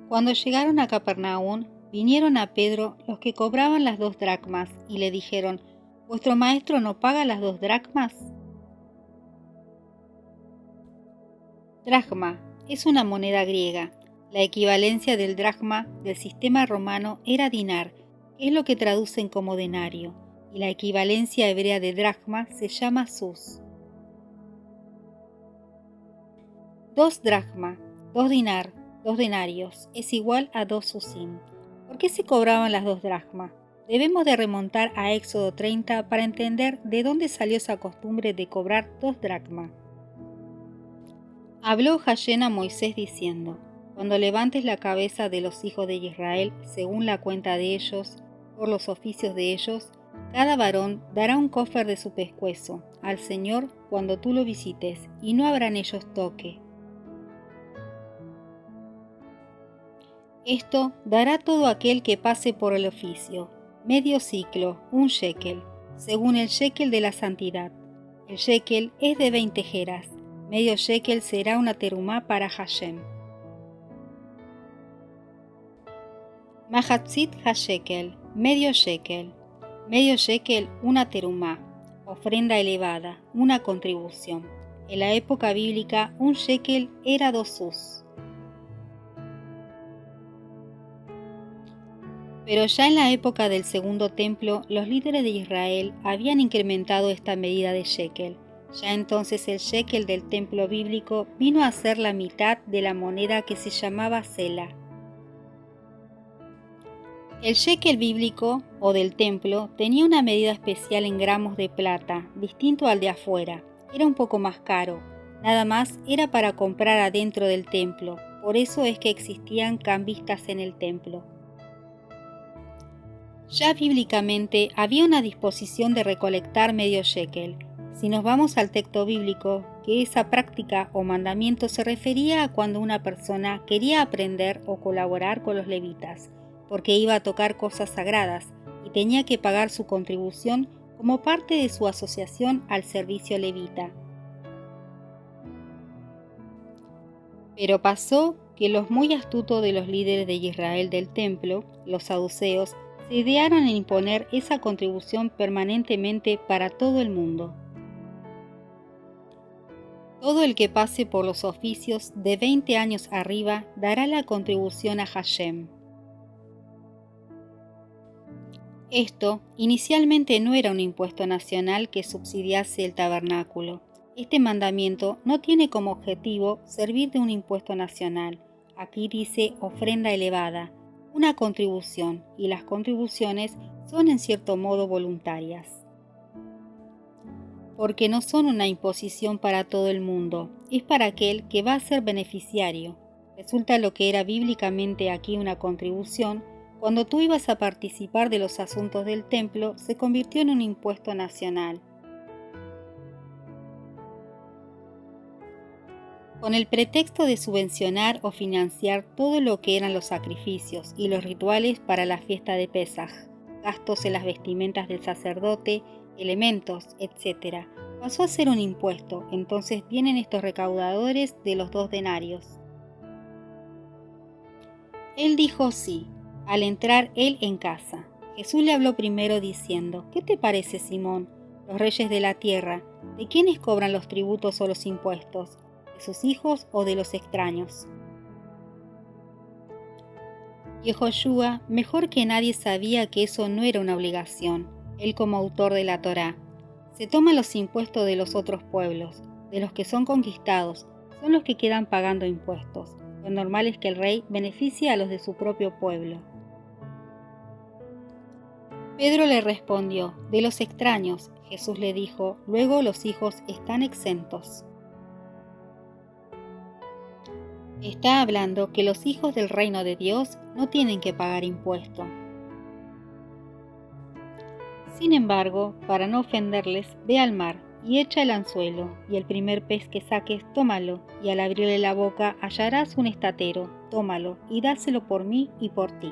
Cuando llegaron a Capernaum, vinieron a Pedro los que cobraban las 2 dracmas y le dijeron: ¿Vuestro maestro no paga las 2 dracmas? Dracma es una moneda griega. La equivalencia del dracma del sistema romano era dinar, que es lo que traducen como denario, y la equivalencia hebrea de dracma se llama sus. 2 dracma, 2 dinar, 2 denarios, es igual a 2 susim. ¿Por qué se cobraban las 2 dracmas? Debemos de remontar a Éxodo 30 para entender de dónde salió esa costumbre de cobrar 2 dracmas. Habló Hashem a Moisés diciendo: Cuando levantes la cabeza de los hijos de Israel, según la cuenta de ellos, por los oficios de ellos, cada varón dará un cofer de su pescuezo al Señor cuando tú lo visites, y no habrán ellos toque. Esto dará todo aquel que pase por el oficio, medio ciclo, un shekel, según el shekel de la santidad. El shekel es de 20 geras, medio shekel será una terumá para Hashem. Mahatzit hashekel, medio shekel una terumá, ofrenda elevada, una contribución. En la época bíblica un shekel era 2 sus. Pero ya en la época del Segundo Templo, los líderes de Israel habían incrementado esta medida de shekel. Ya entonces el shekel del templo bíblico vino a ser la mitad de la moneda que se llamaba sela. El shekel bíblico, o del templo, tenía una medida especial en gramos de plata, distinto al de afuera. Era un poco más caro. Nada más era para comprar adentro del templo. Por eso es que existían cambistas en el templo. Ya bíblicamente había una disposición de recolectar medio shekel. Si nos vamos al texto bíblico, que esa práctica o mandamiento se refería a cuando una persona quería aprender o colaborar con los levitas, porque iba a tocar cosas sagradas y tenía que pagar su contribución como parte de su asociación al servicio levita. Pero pasó que los muy astutos de los líderes de Israel del templo, los saduceos, se idearon en imponer esa contribución permanentemente para todo el mundo. Todo el que pase por los oficios de 20 años arriba dará la contribución a Hashem. Esto inicialmente no era un impuesto nacional que subsidiase el tabernáculo. Este mandamiento no tiene como objetivo servir de un impuesto nacional. Aquí dice ofrenda elevada, una contribución, y las contribuciones son en cierto modo voluntarias. Porque no son una imposición para todo el mundo, es para aquel que va a ser beneficiario. Resulta lo que era bíblicamente aquí una contribución, cuando tú ibas a participar de los asuntos del templo, se convirtió en un impuesto nacional. Con el pretexto de subvencionar o financiar todo lo que eran los sacrificios y los rituales para la fiesta de Pesaj, gastos en las vestimentas del sacerdote, elementos, etc., pasó a ser un impuesto. Entonces vienen estos recaudadores de los 2 denarios. Él dijo sí, al entrar él en casa. Jesús le habló primero diciendo: ¿Qué te parece, Simón? Los reyes de la tierra, ¿de quiénes cobran los tributos o los impuestos? ¿De sus hijos o de los extraños? Yehoshua mejor que nadie sabía que eso no era una obligación. Él, como autor de la Torá, se toma los impuestos de los otros pueblos, de los que son conquistados, son los que quedan pagando impuestos. Lo normal es que el rey beneficie a los de su propio pueblo. Pedro le respondió: de los extraños. Jesús le dijo: luego los hijos están exentos. Está hablando que los hijos del reino de Dios no tienen que pagar impuesto. Sin embargo, para no ofenderles, ve al mar y echa el anzuelo, y el primer pez que saques, tómalo, y al abrirle la boca hallarás un estatero, tómalo, y dáselo por mí y por ti.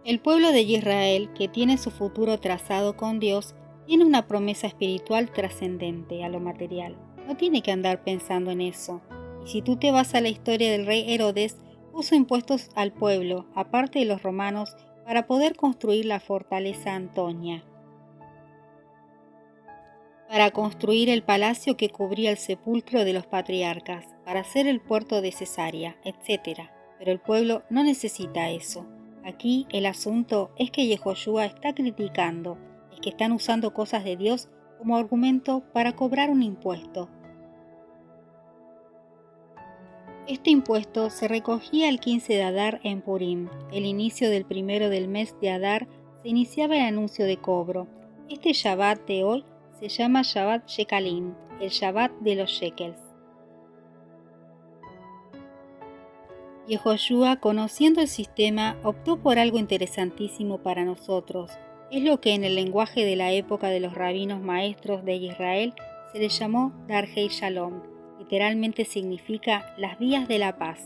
El pueblo de Israel, que tiene su futuro trazado con Dios, tiene una promesa espiritual trascendente a lo material. No tiene que andar pensando en eso. Y si tú te vas a la historia del rey Herodes, puso impuestos al pueblo, aparte de los romanos, para poder construir la fortaleza Antonia, para construir el palacio que cubría el sepulcro de los patriarcas, para hacer el puerto de Cesarea, etc. Pero el pueblo no necesita eso. Aquí el asunto es que Yehoshua está criticando, es que están usando cosas de Dios como argumento para cobrar un impuesto. Este impuesto se recogía el 15 de Adar en Purim. El inicio del primero del mes de Adar se iniciaba el anuncio de cobro. Este Shabbat de hoy se llama Shabbat Shekalim, el Shabbat de los shekels. Yehoshua, conociendo el sistema, optó por algo interesantísimo para nosotros. Es lo que en el lenguaje de la época de los rabinos maestros de Israel se le llamó Darhei Shalom. Literalmente significa las vías de la paz.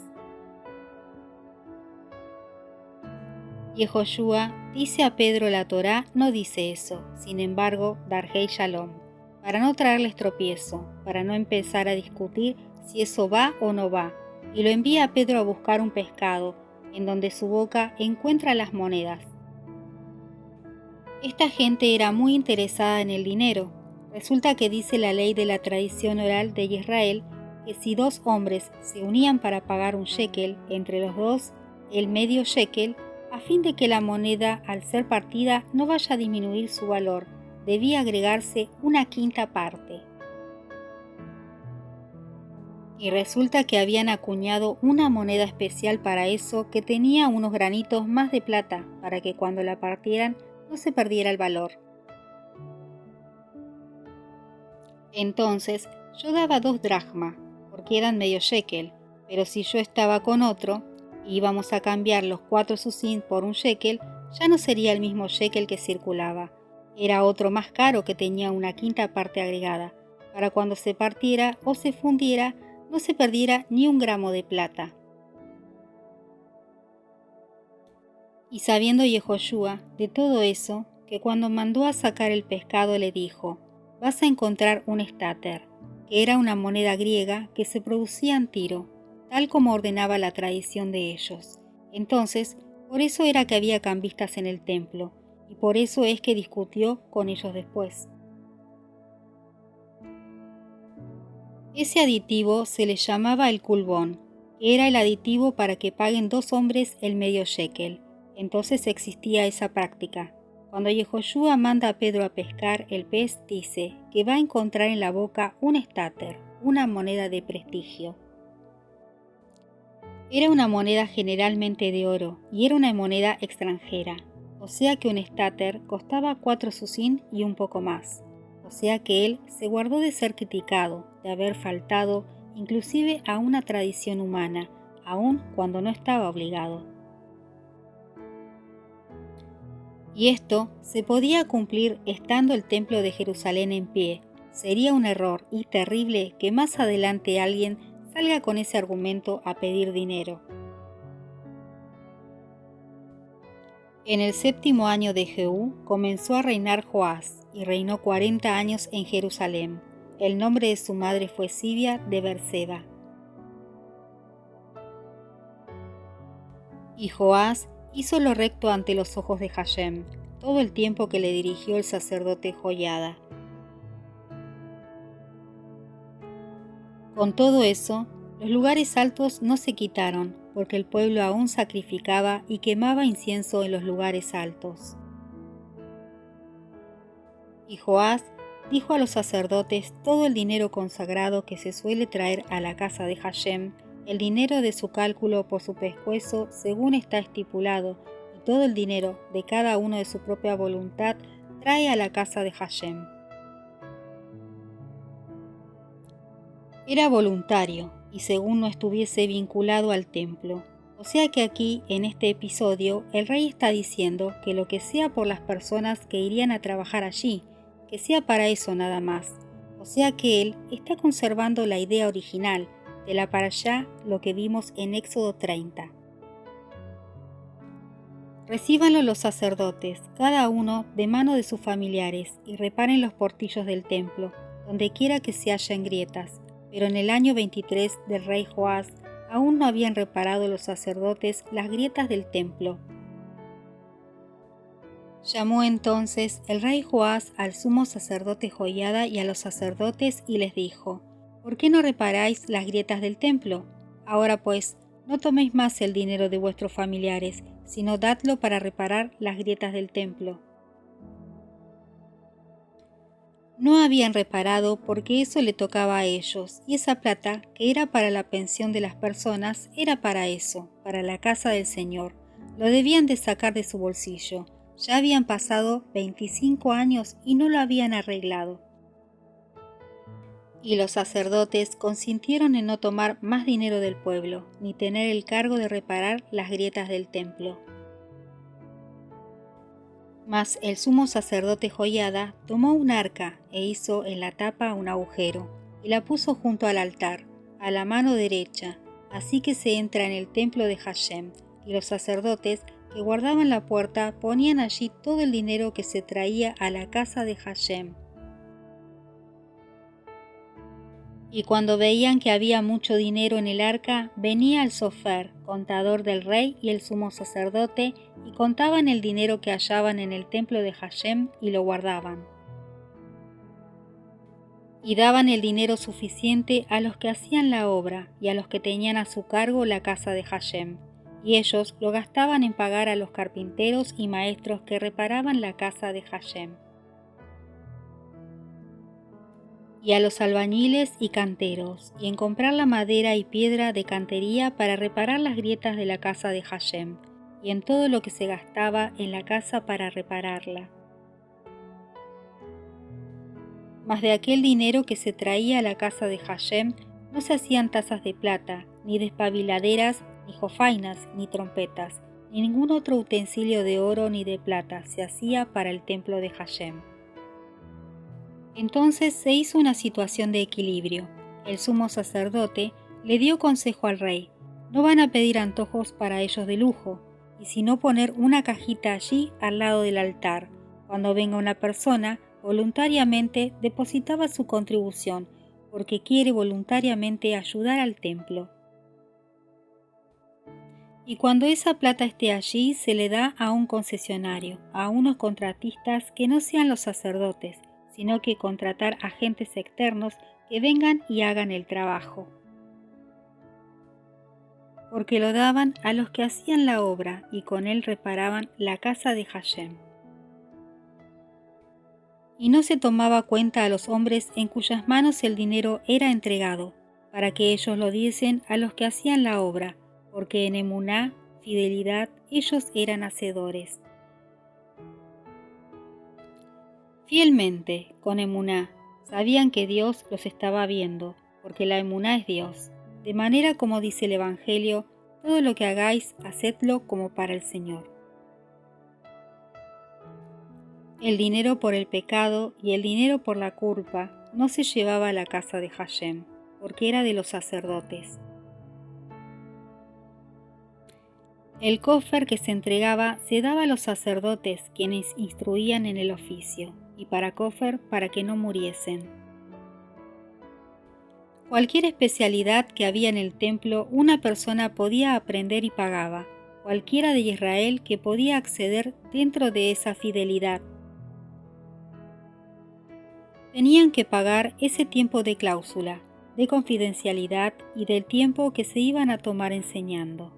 Yehoshua dice a Pedro la Torá no dice eso, sin embargo, Darhei Shalom, para no traerles tropiezo, para no empezar a discutir si eso va o no va, y lo envía a Pedro a buscar un pescado, en donde su boca encuentra las monedas. Esta gente era muy interesada en el dinero. Resulta que dice la ley de la tradición oral de Israel que si dos hombres se unían para pagar un shekel, entre los dos el medio shekel, a fin de que la moneda al ser partida no vaya a disminuir su valor, debía agregarse una quinta parte. Y resulta que habían acuñado una moneda especial para eso que tenía unos granitos más de plata para que cuando la partieran no se perdiera el valor. Entonces yo daba 2 dracmas, porque eran medio shekel, pero si yo estaba con otro y íbamos a cambiar los 4 susín por un shekel, ya no sería el mismo shekel que circulaba. Era otro más caro que tenía una quinta parte agregada, para cuando se partiera o se fundiera no se perdiera ni un gramo de plata. Y sabiendo Yehoshua de todo eso, que cuando mandó a sacar el pescado le dijo, vas a encontrar un estáter, que era una moneda griega que se producía en Tiro, tal como ordenaba la tradición de ellos. Entonces, por eso era que había cambistas en el templo, y por eso es que discutió con ellos después. Ese aditivo se le llamaba el kulbón, que era el aditivo para que paguen 2 hombres el medio shekel. Entonces existía esa práctica. Cuando Yehoshua manda a Pedro a pescar el pez, dice que va a encontrar en la boca un estáter, una moneda de prestigio. Era una moneda generalmente de oro y era una moneda extranjera, o sea que un estáter costaba 4 susín y un poco más. O sea que él se guardó de ser criticado, de haber faltado inclusive a una tradición humana, aun cuando no estaba obligado. Y esto se podía cumplir estando el templo de Jerusalén en pie. Sería un error y terrible que más adelante alguien salga con ese argumento a pedir dinero. En el 7º año de Jehú comenzó a reinar Joás y reinó 40 años en Jerusalén. El nombre de su madre fue Sibia de Berseba. Y Joás hizo lo recto ante los ojos de Hashem, todo el tiempo que le dirigió el sacerdote Joiada. Con todo eso, los lugares altos no se quitaron, porque el pueblo aún sacrificaba y quemaba incienso en los lugares altos. Y Joás dijo a los sacerdotes todo el dinero consagrado que se suele traer a la casa de Hashem, el dinero de su cálculo por su pescuezo según está estipulado, y todo el dinero de cada uno de su propia voluntad trae a la casa de Hashem. Era voluntario y según no estuviese vinculado al templo. O sea que aquí, en este episodio, el rey está diciendo que lo que sea por las personas que irían a trabajar allí, que sea para eso nada más. O sea que él está conservando la idea original de la parashá, lo que vimos en Éxodo 30. Recíbanlo los sacerdotes, cada uno de mano de sus familiares, y reparen los portillos del templo, donde quiera que se hallen grietas. pero en el año 23 del rey Joás aún no habían reparado los sacerdotes las grietas del templo. Llamó entonces el rey Joás al sumo sacerdote Joiada y a los sacerdotes y les dijo: ¿Por qué no reparáis las grietas del templo? Ahora pues, no toméis más el dinero de vuestros familiares, sino dadlo para reparar las grietas del templo. No habían reparado porque eso le tocaba a ellos, y esa plata, que era para la pensión de las personas, era para eso, para la casa del Señor. Lo debían de sacar de su bolsillo. Ya habían pasado 25 años y no lo habían arreglado. Y los sacerdotes consintieron en no tomar más dinero del pueblo, ni tener el cargo de reparar las grietas del templo. Mas el sumo sacerdote Joiada tomó un arca e hizo en la tapa un agujero, y la puso junto al altar, a la mano derecha, así que se entra en el templo de Hashem, y los sacerdotes que guardaban la puerta ponían allí todo el dinero que se traía a la casa de Hashem. Y cuando veían que había mucho dinero en el arca, venía el sofer, contador del rey y el sumo sacerdote, y contaban el dinero que hallaban en el templo de Hashem y lo guardaban. Y daban el dinero suficiente a los que hacían la obra y a los que tenían a su cargo la casa de Hashem, y ellos lo gastaban en pagar a los carpinteros y maestros que reparaban la casa de Hashem, y a los albañiles y canteros, y en comprar la madera y piedra de cantería para reparar las grietas de la casa de Hashem, y en todo lo que se gastaba en la casa para repararla. Mas de aquel dinero que se traía a la casa de Hashem no se hacían tazas de plata, ni despabiladeras, ni jofainas, ni trompetas, ni ningún otro utensilio de oro ni de plata se hacía para el templo de Hashem. Entonces se hizo una situación de equilibrio. El sumo sacerdote le dio consejo al rey: no van a pedir antojos para ellos de lujo, y sino poner una cajita allí al lado del altar. Cuando venga una persona, voluntariamente depositaba su contribución, porque quiere voluntariamente ayudar al templo. Y cuando esa plata esté allí, se le da a un concesionario, a unos contratistas que no sean los sacerdotes, sino que contratar agentes externos que vengan y hagan el trabajo. Porque lo daban a los que hacían la obra y con él reparaban la casa de Hashem. Y no se tomaba cuenta a los hombres en cuyas manos el dinero era entregado, para que ellos lo diesen a los que hacían la obra, porque en emuná, fidelidad, ellos eran hacedores. Fielmente, con emuná, sabían que Dios los estaba viendo, porque la emuná es Dios. De manera como dice el Evangelio: todo lo que hagáis, hacedlo como para el Señor. El dinero por el pecado y el dinero por la culpa no se llevaba a la casa de Hashem, porque era de los sacerdotes. El cofer que se entregaba se daba a los sacerdotes, quienes instruían en el oficio, y para cofer para que no muriesen. Cualquier especialidad que había en el templo, una persona podía aprender y pagaba, cualquiera de Israel que podía acceder dentro de esa fidelidad. Tenían que pagar ese tiempo de cláusula, de confidencialidad y del tiempo que se iban a tomar enseñando.